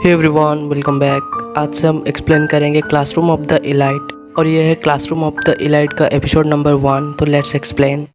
Hey everyone, welcome back. आज से हम एक्सप्लेन करेंगे क्लासरूम ऑफ द इलाइट और ये है क्लासरूम ऑफ द इलाइट का एपिसोड नंबर 1। तो लेट्स एक्सप्लेन।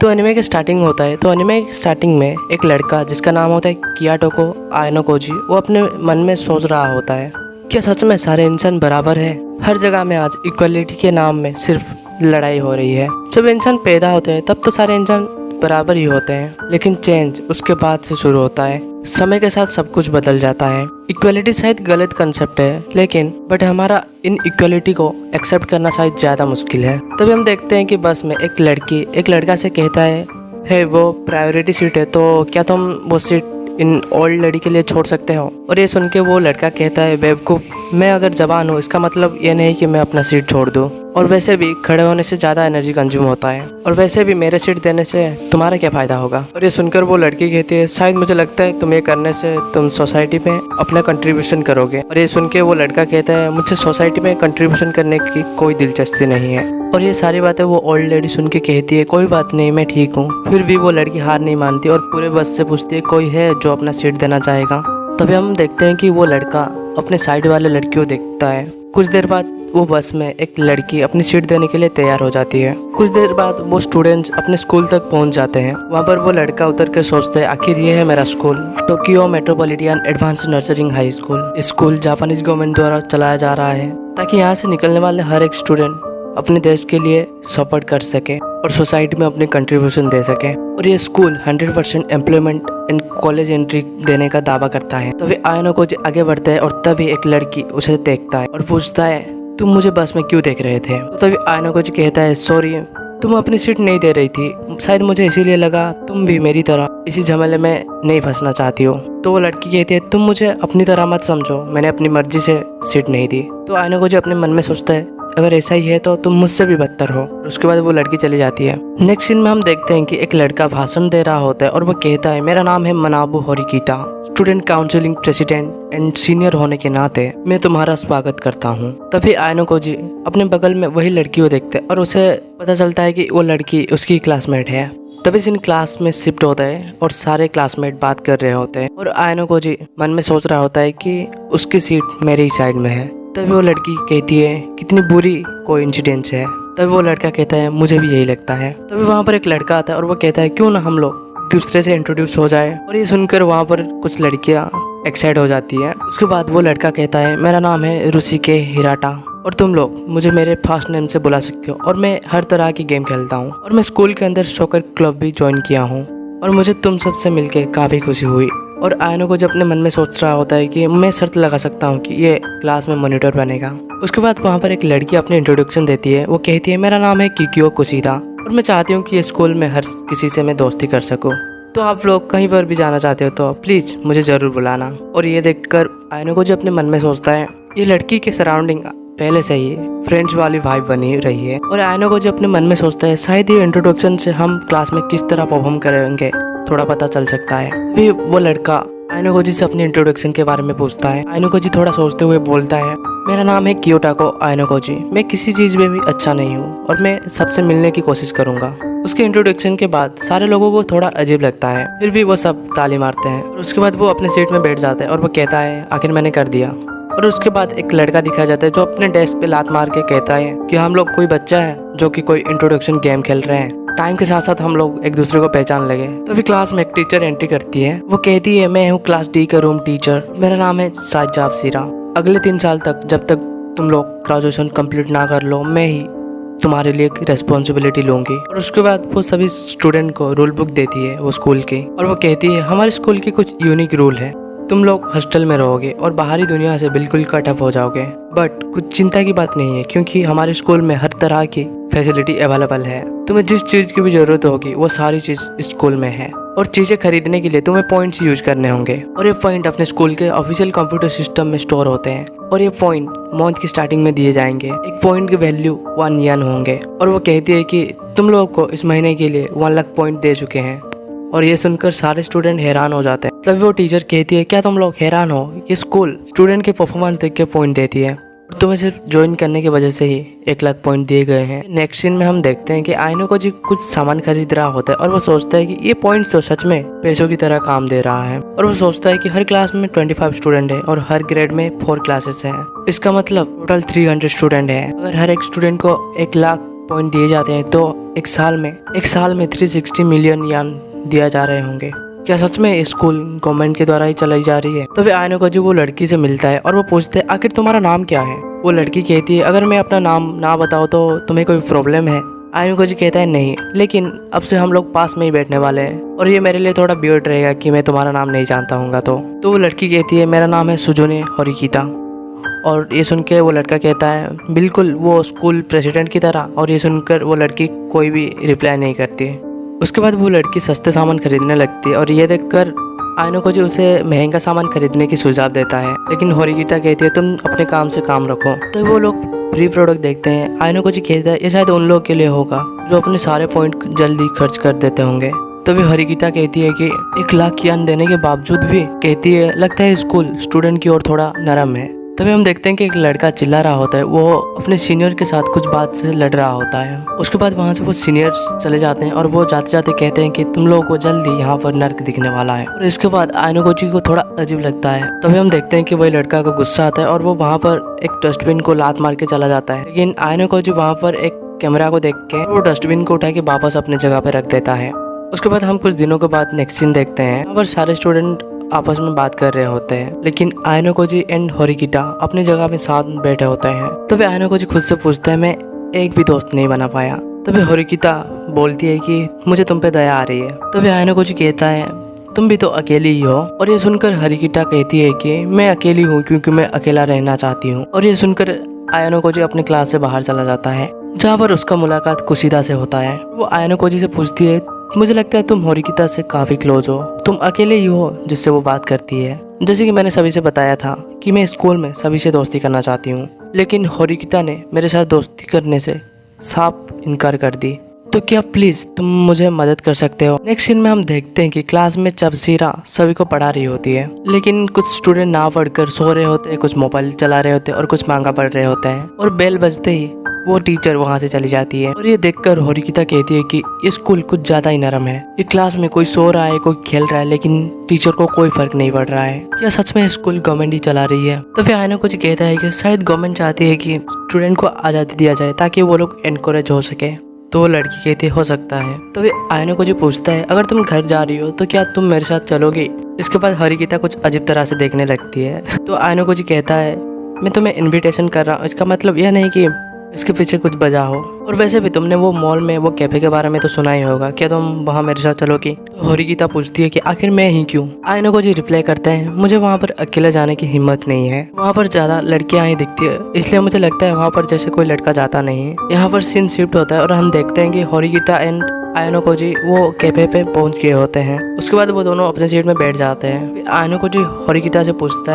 तो एनिमे की स्टार्टिंग होता है। तो एनिमे की स्टार्टिंग में एक लड़का जिसका नाम होता है कियाटोको आयनोकोजी, वो अपने मन में सोच रहा होता है क्या सच में सारे इंसान बराबर है। हर जगह में आज इक्वलिटी के नाम में सिर्फ लड़ाई हो रही है। जब इंसान पैदा होते हैं तब तो सारे इंसान बराबर ही होते हैं, लेकिन चेंज उसके बाद से शुरू होता है। समय के साथ सब कुछ बदल जाता है। इक्वलिटी शायद गलत कंसेप्ट है, लेकिन बट हमारा इन इक्वलिटी को एक्सेप्ट करना शायद ज़्यादा मुश्किल है। तभी हम देखते हैं कि बस में एक लड़की एक लड़का से कहता है वो प्रायोरिटी सीट है, तो क्या तुम वो सीट इन ओल्ड लड़ी के लिए छोड़ सकते हो। और ये सुन के वो लड़का कहता है बेवकूफ़, मैं अगर जवान हूँ इसका मतलब ये नहीं कि मैं अपना सीट छोड़ दूँ, और वैसे भी खड़े होने से ज़्यादा एनर्जी कंज्यूम होता है, और वैसे भी मेरे सीट देने से तुम्हारा क्या फ़ायदा होगा। और ये सुनकर वो लड़की कहती है शायद मुझे लगता है तुम ये करने से तुम सोसाइटी में अपना कंट्रीब्यूशन करोगे। और ये सुन के वो लड़का कहता है मुझे सोसाइटी में कंट्रीब्यूशन करने की कोई दिलचस्पी नहीं है। और ये सारी बातें वो ओल्ड लेडी सुन के कहती है कोई बात नहीं, मैं ठीक हूँ। फिर भी वो लड़की हार नहीं मानती और पूरे बस से पूछती है कोई है जो अपना सीट देना चाहेगा। तभी हम देखते हैं कि वो लड़का अपने साइड वाले लड़की को देखता है। कुछ देर बाद वो बस में एक लड़की अपनी सीट देने के लिए तैयार हो जाती है। कुछ देर बाद वो स्टूडेंट्स अपने स्कूल तक पहुंच जाते हैं। वहाँ पर वो लड़का उतर कर सोचता है आखिर ये है मेरा school, Tokyo metropolitan advanced nursing high school. School Japanese government द्वारा चलाया जा रहा है ताकि यहाँ से निकलने वाले हर एक स्टूडेंट अपने देश के लिए सपोर्ट कर सके और सोसाइटी में अपनी कंट्रीब्यूशन दे सके। और ये school 100% employment and college entry देने का दावा करता है। तभी आयनोकोजी आगे बढ़ता है और तभी एक लड़की उसे देखता है और पूछता है तुम मुझे बस में क्यों देख रहे थे। तो तभी आयनोकोजी कहता है सॉरी, तुम अपनी सीट नहीं दे रही थी, शायद मुझे इसीलिए लगा तुम भी मेरी तरह इसी झमेले में नहीं फंसना चाहती हो। तो वो लड़की कहती है तुम मुझे अपनी तरह मत समझो, मैंने अपनी मर्जी से सीट नहीं दी। तो आयनोकोजी अपने मन में सोचता है अगर ऐसा ही है तो तुम मुझसे भी बदतर हो। उसके बाद वो लड़की चली जाती है। नेक्स्ट सीन में हम देखते हैं कि एक लड़का भाषण दे रहा होता है और वो कहता है मेरा नाम है Manabu Horikita, student counselling president and senior होने के नाते मैं तुम्हारा स्वागत करता हूँ। तभी आयनोकोजी अपने बगल में वही लड़की को देखते हैं और उसे पता चलता है कि वो लड़की उसकी क्लासमेट है। तभी सीन क्लास में शिफ्ट होता है और सारे क्लासमेट बात कर रहे होते हैं और आयनोकोजी मन में सोच रहा होता है कि उसकी सीट मेरी साइड में है। तभी वो लड़की कहती है कितनी बुरी कोइंसिडेंस है। तभी वो लड़का कहता है मुझे भी यही लगता है। तभी वहाँ पर एक लड़का आता है और वो कहता है क्यों ना हम लोग दूसरे से इंट्रोड्यूस हो जाए। और ये सुनकर वहाँ पर कुछ लड़कियाँ एक्साइट हो जाती हैं। उसके बाद वो लड़का कहता है मेरा नाम है रुशिके हिराटा और तुम लोग मुझे मेरे फर्स्ट नेम से बुला सकते हो, और मैं हर तरह की गेम खेलता हूँ और मैं स्कूल के अंदर सॉकर क्लब भी ज्वाइन किया हूँ और मुझे तुम सबसे मिलकर काफ़ी खुशी हुई। और आयनोकोजी अपने मन में सोच रहा होता है कि मैं शर्त लगा सकता हूँ कि ये क्लास में मॉनिटर बनेगा। उसके बाद वहाँ पर एक लड़की अपनी इंट्रोडक्शन देती है। वो कहती है मेरा नाम है किकियो कुशिदा और मैं चाहती हूँ कि ये स्कूल में हर किसी से मैं दोस्ती कर सकूँ, तो आप लोग कहीं पर भी जाना चाहते हो तो प्लीज़ मुझे ज़रूर बुलाना। और ये देखकर आयनोकोजी अपने मन में सोचता है ये लड़की के सराउंडिंग पहले से ही फ्रेंड्स वाली वाइब बनी रही है। और आयनोकोजी अपने मन में सोचता है शायद ये इंट्रोडक्शन से हम क्लास में किस तरह परफॉर्म करेंगे थोड़ा पता चल सकता है। फिर वो लड़का आयनोकोजी से अपनी इंट्रोडक्शन के बारे में पूछता है। आयनोकोजी थोड़ा सोचते हुए बोलता है मेरा नाम है कियोटाको आयनोकोजी, मैं किसी चीज़ में भी अच्छा नहीं हूँ और मैं सबसे मिलने की कोशिश करूँगा। उसके इंट्रोडक्शन के बाद सारे लोगों को थोड़ा अजीब लगता है, फिर भी वो सब ताली मारते हैं। और उसके बाद वो अपने सीट में बैठ जाता है और वो कहता है आखिर मैंने कर दिया। और उसके बाद एक लड़का दिखाया जाता है जो अपने डेस्क पे लात मार के कहता है कि हम लोग कोई बच्चा है जो कि कोई इंट्रोडक्शन गेम खेल रहे हैं, टाइम के साथ साथ हम लोग एक दूसरे को पहचान लगे। तो फिर क्लास में एक टीचर एंट्री करती है। वो कहती है मैं हूँ क्लास डी का रूम टीचर, मेरा नाम है साजाब सीरा। अगले 3 साल तक जब तक तुम लोग ग्रेजुएशन कंप्लीट ना कर लो मैं ही तुम्हारे लिए एक रेस्पॉन्सिबिलिटी लूँगी। और उसके बाद वो सभी स्टूडेंट को रूल बुक देती है वो स्कूल की, और वो कहती है हमारे स्कूल की कुछ यूनिक रूल है, तुम लोग हॉस्टल में रहोगे और बाहरी दुनिया से बिल्कुल कट ऑफ हो जाओगे, बट कुछ चिंता की बात नहीं है क्योंकि हमारे स्कूल में हर तरह की फैसिलिटी अवेलेबल है। तुम्हें जिस चीज़ की भी ज़रूरत होगी वो सारी चीज़ स्कूल में है, और चीज़ें खरीदने के लिए तुम्हें पॉइंट्स यूज करने होंगे, और ये पॉइंट अपने स्कूल के ऑफिशियल कंप्यूटर सिस्टम में स्टोर होते हैं, और ये पॉइंट मंथ की स्टार्टिंग में दिए जाएंगे। एक पॉइंट की वैल्यू 1 येन होंगे। और वो कहती है कि तुम लोगों को इस महीने के लिए 1 लाख पॉइंट दे चुके हैं। और ये सुनकर सारे स्टूडेंट हैरान हो जाते हैं। तब वो टीचर कहती है क्या तुम लोग हैरान हो, ये स्कूल स्टूडेंट के परफॉर्मेंस देख के पॉइंट देती है, तुम्हें सिर्फ ज्वाइन करने की वजह से ही 1 लाख पॉइंट दिए गए हैं। नेक्स्ट सीन में हम देखते हैं कि आयनो जी कुछ सामान खरीद रहा होता है और वो सोचता है कि ये पॉइंट तो सच में पैसों की तरह काम दे रहा है। और वो सोचता है कि हर क्लास में 25 स्टूडेंट है और हर ग्रेड में 4 क्लासेस हैं। इसका मतलब टोटल 300 स्टूडेंट है। अगर हर एक स्टूडेंट को 1 लाख पॉइंट दिए जाते हैं तो एक साल में 360 मिलियन यान दिया जा रहे होंगे। क्या सच में ये स्कूल गवर्नमेंट के द्वारा ही चलाई जा रही है? तो फिर आयनो जी वो लड़की से मिलता है और वो पूछते हैं आखिर तुम्हारा नाम क्या है। वो लड़की कहती है अगर मैं अपना नाम ना बताऊँ तो तुम्हें कोई प्रॉब्लम है? आयनो जी कहता है नहीं, लेकिन अब से हम लोग पास में ही बैठने वाले हैं और ये मेरे लिए थोड़ा वियर्ड रहेगा कि मैं तुम्हारा नाम नहीं जानता हूँगा। तो वो लड़की कहती है मेरा नाम है सुजुने होरिकिता। और ये सुन के वो लड़का कहता है बिल्कुल वो स्कूल प्रेसिडेंट की तरह। और ये सुनकर वो लड़की कोई भी रिप्लाई नहीं करती। उसके बाद वो लड़की सस्ते सामान खरीदने लगती है और ये देखकर आयनो जी उसे महंगा सामान खरीदने की सुझाव देता है, लेकिन होरिकिता कहती है तुम अपने काम से काम रखो। तो वो लोग फ्री प्रोडक्ट देखते हैं। आयनो जी कहता है ये शायद उन लोगों के लिए होगा जो अपने सारे पॉइंट जल्दी खर्च कर देते होंगे। तो फिर होरिकिता कहती है कि 1 लाख यान देने के बावजूद भी कहती है लगता है स्कूल स्टूडेंट की ओर थोड़ा नरम है। तभी हम देखते हैं कि एक लड़का चिल्ला रहा होता है, वो अपने सीनियर के साथ कुछ बात से लड़ रहा होता है। उसके बाद वहाँ से वो सीनियर्स चले जाते हैं और वो जाते जाते कहते हैं कि तुम लोगों को जल्दी यहाँ पर नर्क दिखने वाला है। और इसके बाद आयनो जी को थोड़ा अजीब लगता है। तभी हम देखते हैं कि वही लड़का को गुस्सा आता है और वो वहाँ पर एक डस्टबिन को लात मार के चला जाता है। लेकिन आयनो जी वहाँ पर एक कैमरा को देख के वो डस्टबिन को उठा के वापस अपने जगह पे रख देता है। उसके बाद हम कुछ दिनों के बाद नेक्स्ट सीन देखते हैं। यहाँ पर सारे स्टूडेंट आपस में बात कर रहे होते हैं, लेकिन आयनो जी एंड होरिकिता अपनी जगह में साथ बैठे होते हैं। तो फिर आयनो जी खुद से पूछते हैं मैं एक भी दोस्त नहीं बना पाया। तो फिर होरिकिता बोलती है कि मुझे तुम पे दया आ रही है। तो फिर आयनो जी कहता है तुम भी तो अकेली ही हो। और ये सुनकर होरिकिता कहती है कि मैं अकेली हूँ क्योंकि मैं अकेला रहना चाहती हूँ। और ये सुनकर आयनो जी अपने क्लास से बाहर चला जाता है, जहाँ पर उसका मुलाकात कुशिदा से होता है। वो आयनो जी से पूछती है मुझे लगता है तुम होरिकिता से काफी क्लोज हो, तुम अकेले ही हो जिससे वो बात करती है। जैसे कि मैंने सभी से बताया था कि मैं स्कूल में सभी से दोस्ती करना चाहती हूँ, लेकिन होरिकिता ने मेरे साथ दोस्ती करने से साफ इनकार कर दी। तो क्या प्लीज तुम मुझे मदद कर सकते हो? नेक्स्ट सीन में हम देखते हैं कि क्लास में चबसीरा सभी को पढ़ा रही होती है, लेकिन कुछ स्टूडेंट ना पढ़कर सो रहे होते हैं, कुछ मोबाइल चला रहे होते हैं और कुछ मांगा पढ़ रहे होते हैं। और बेल बजते ही वो टीचर वहाँ से चली जाती है। और ये देखकर होरिकिता कहती है कि ये स्कूल कुछ ज्यादा ही नरम है। ये क्लास में कोई सो रहा है, कोई खेल रहा है, लेकिन टीचर को कोई फर्क नहीं पड़ रहा है। क्या सच में स्कूल गवर्नमेंट ही चला रही है? तो फिर आयनो जी कहता है कि शायद गवर्नमेंट चाहती है कि स्टूडेंट को आज़ादी दिया जाए ताकि वो लोग एनकरेज हो सके। तो वो लड़की कहती है हो सकता है। तो फिर आयनो जी पूछता है अगर तुम घर जा रही हो तो क्या तुम मेरे साथ चलोगी? इसके बाद होरिकिता कुछ अजीब तरह से देखने लगती है। तो आयनो जी कहता है मैं तुम्हें इन्विटेशन कर रहा हूँ, इसका मतलब यह नहीं कि इसके पीछे कुछ बजा हो। और वैसे भी तुमने वो मॉल में वो कैफे के बारे में तो सुना ही होगा, क्या तुम वहाँ मेरे साथ चलोगी? तो होरिकिता पूछती है कि आखिर मैं ही क्यों? आयनो जी रिप्लाई करते हैं मुझे वहाँ पर अकेले जाने की हिम्मत नहीं है, वहाँ पर ज्यादा लड़कियां ही दिखती है, इसलिए मुझे लगता है वहाँ पर जैसे कोई लड़का जाता नहीं है। यहाँ पर सीन शिफ्ट होता है और हम देखते हैं कि होरिकिता एंड आयनो जी वो कैफे पे पहुंच गए होते हैं। उसके बाद वो दोनों अपने सीट में बैठ जाते हैं। आयनो जी होरिकिता से पूछता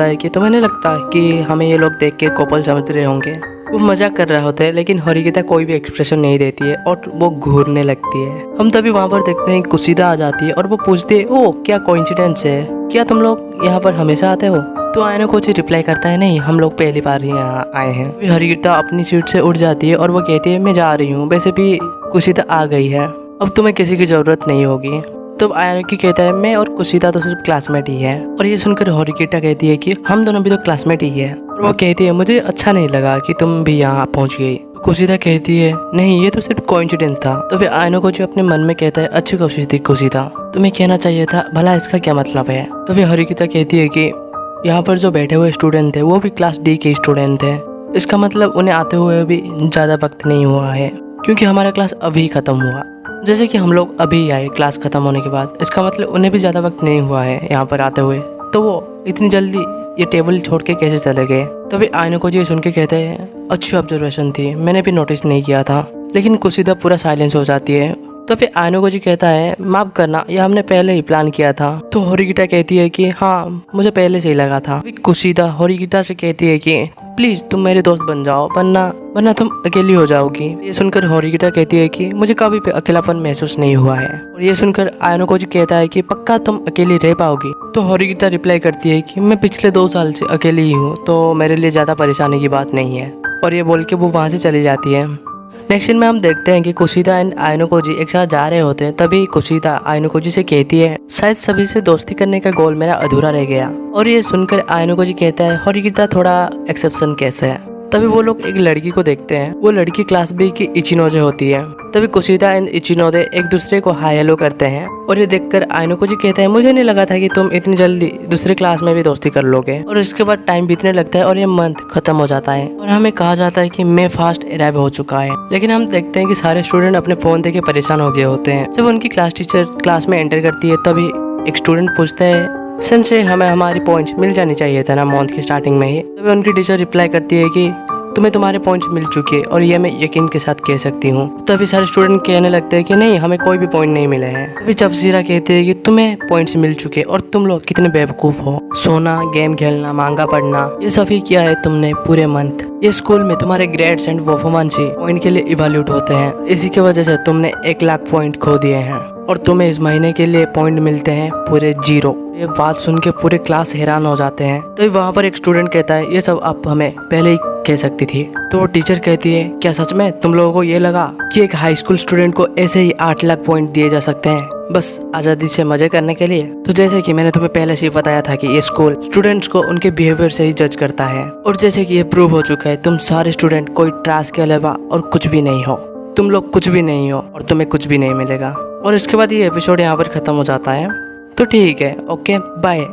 है कि तुम्हें नहीं लगता कि हमें ये लोग देख के कपल समझ रहे होंगे? वो मजाक कर रहे होते हैं, लेकिन होरिकिता कोई भी एक्सप्रेशन नहीं देती है और वो घूरने लगती है। हम तभी वहाँ पर देखते हैं कुशिदा आ जाती है और वो पूछती है ओ क्या कोइंसिडेंस है, क्या तुम लोग यहाँ पर हमेशा आते हो? तो आयनो जी रिप्लाई करता है नहीं, हम लोग पहली बार ही यहाँ आए हैं। होरिकिता अपनी सीट से उठ जाती है और वो कहती है मैं जा रही हूँ, वैसे भी कुशिदा आ गई है, अब तुम्हें किसी की जरूरत नहीं होगी। तो आयनो कहता है मैं और कुशिदा तो सिर्फ क्लासमेट ही है। और ये सुनकर होरिकिता कहती है कि हम दोनों भी तो क्लासमेट ही है। और वो कहती है मुझे अच्छा नहीं लगा कि तुम भी यहाँ पहुँच गई। कुशिदा कहती है नहीं ये तो सिर्फ कोइंसिडेंस था। तो फिर आयनो जी अपने मन में कहता है अच्छी कोशिश थी कुशिदा, तुम्हें कहना चाहिए था, भला इसका क्या मतलब है? तो फिर होरिकिता कहती है कि यहाँ पर जो बैठे हुए स्टूडेंट थे वो भी क्लास डी के स्टूडेंट थे, इसका मतलब उन्हें आते हुए भी ज़्यादा वक्त नहीं हुआ है, क्योंकि हमारा क्लास अभी ख़त्म हुआ, जैसे कि हम लोग अभी आए क्लास ख़त्म होने के बाद, इसका मतलब उन्हें भी ज़्यादा वक्त नहीं हुआ है यहाँ पर आते हुए, तो वो इतनी जल्दी ये टेबल छोड़ के कैसे चले गए? तो फिर आयनो जी सुन के कहते हैं अच्छी ऑब्जर्वेशन थी, मैंने भी नोटिस नहीं किया था। लेकिन कुशिदा पूरा साइलेंस हो जाती है। तो फिर आयनो जी कहता है माफ करना, यह हमने पहले ही प्लान किया था। तो होरिकिता कहती है कि हाँ मुझे पहले से ही लगा था। कुशिदा होरिकिता से कहती है कि प्लीज तुम मेरे दोस्त बन जाओ, वरना तुम अकेली हो जाओगी। ये सुनकर होरिगिता कहती है कि मुझे कभी भी अकेलापन महसूस नहीं हुआ है। और ये सुनकर आयनोकोजी कहता है कि पक्का तुम अकेली रह पाओगी। तो होरिगिता रिप्लाई करती है कि मैं पिछले 2 साल से अकेली ही हूँ, तो मेरे लिए ज्यादा परेशानी की बात नहीं है। और ये बोल के वो वहाँ से चली जाती है। नेक्स्ट सीन में हम देखते हैं कि कुशिदा एंड आयनोकोजी एक साथ जा रहे होते हैं। तभी कुशिदा आयनोकोजी से कहती है शायद सभी से दोस्ती करने का गोल मेरा अधूरा रह गया। और ये सुनकर आयनोकोजी कहता है होरिगिता थोड़ा एक्सेप्शन केस है। तभी वो लोग एक लड़की को देखते हैं। वो लड़की क्लास बी की इचिनोजे होती है। तभी कुशिदा एंड इचिनोदे एक दूसरे को हाय हेलो करते हैं। और ये देखकर आयनोकोजी कहता है मुझे नहीं लगा था कि तुम इतनी जल्दी दूसरे क्लास में भी दोस्ती कर लोगे। और इसके बाद टाइम बीतने लगता है और ये मंथ खत्म हो जाता है और हमें कहा जाता है कि मई फास्ट अराइव हो चुका है। लेकिन हम देखते हैं कि सारे स्टूडेंट अपने फोन देके परेशान हो गए होते हैं। जब उनकी क्लास टीचर क्लास में एंटर करती है तभी एक स्टूडेंट पूछता है सेंसे हमें हमारी पॉइंट्स मिल जानी चाहिए था ना मंथ की स्टार्टिंग में ही। तभी उनकी टीचर रिप्लाई करती है कि तुम्हें तुम्हारे पॉइंट्स मिल चुके हैं और ये मैं यकीन के साथ कह सकती हूँ। तभी सारे स्टूडेंट कहने लगते हैं कि नहीं हमें कोई भी पॉइंट नहीं मिले हैं। तभी चफसीरा कहते हैं कि तुम्हें पॉइंट्स मिल चुके और तुम लोग कितने बेवकूफ हो। सोना, गेम खेलना, मांगा पढ़ना ये सभी किया है तुमने पूरे मंथ। ये स्कूल में तुम्हारे grades and performance he point के लिए इवैल्यूएट होते हैं। इसी की वजह से तुमने 1 लाख पॉइंट खो दिए हैं और तुम्हें इस महीने के लिए पॉइंट मिलते हैं पूरे 0। ये बात सुन के पूरे क्लास हैरान हो जाते हैं। तो वहाँ पर एक स्टूडेंट कहता है ये सब आप हमें पहले ही कह सकती थी। तो वो टीचर कहती है क्या सच में तुम लोगों को ये लगा कि एक हाई स्कूल स्टूडेंट को ऐसे ही 8 लाख पॉइंट दिए जा सकते हैं बस आज़ादी से मजे करने के लिए? तो जैसे कि मैंने तुम्हें पहले से ही बताया था कि ये स्कूल स्टूडेंट्स को उनके बिहेवियर से ही जज करता है। और जैसे कि ये प्रूव हो चुका है तुम सारे स्टूडेंट कोई ट्रास के अलावा और कुछ भी नहीं हो। तुम लोग कुछ भी नहीं हो और तुम्हें कुछ भी नहीं मिलेगा। और इसके बाद ये एपिसोड यहाँ पर खत्म हो जाता है। तो ठीक है, ओके बाय।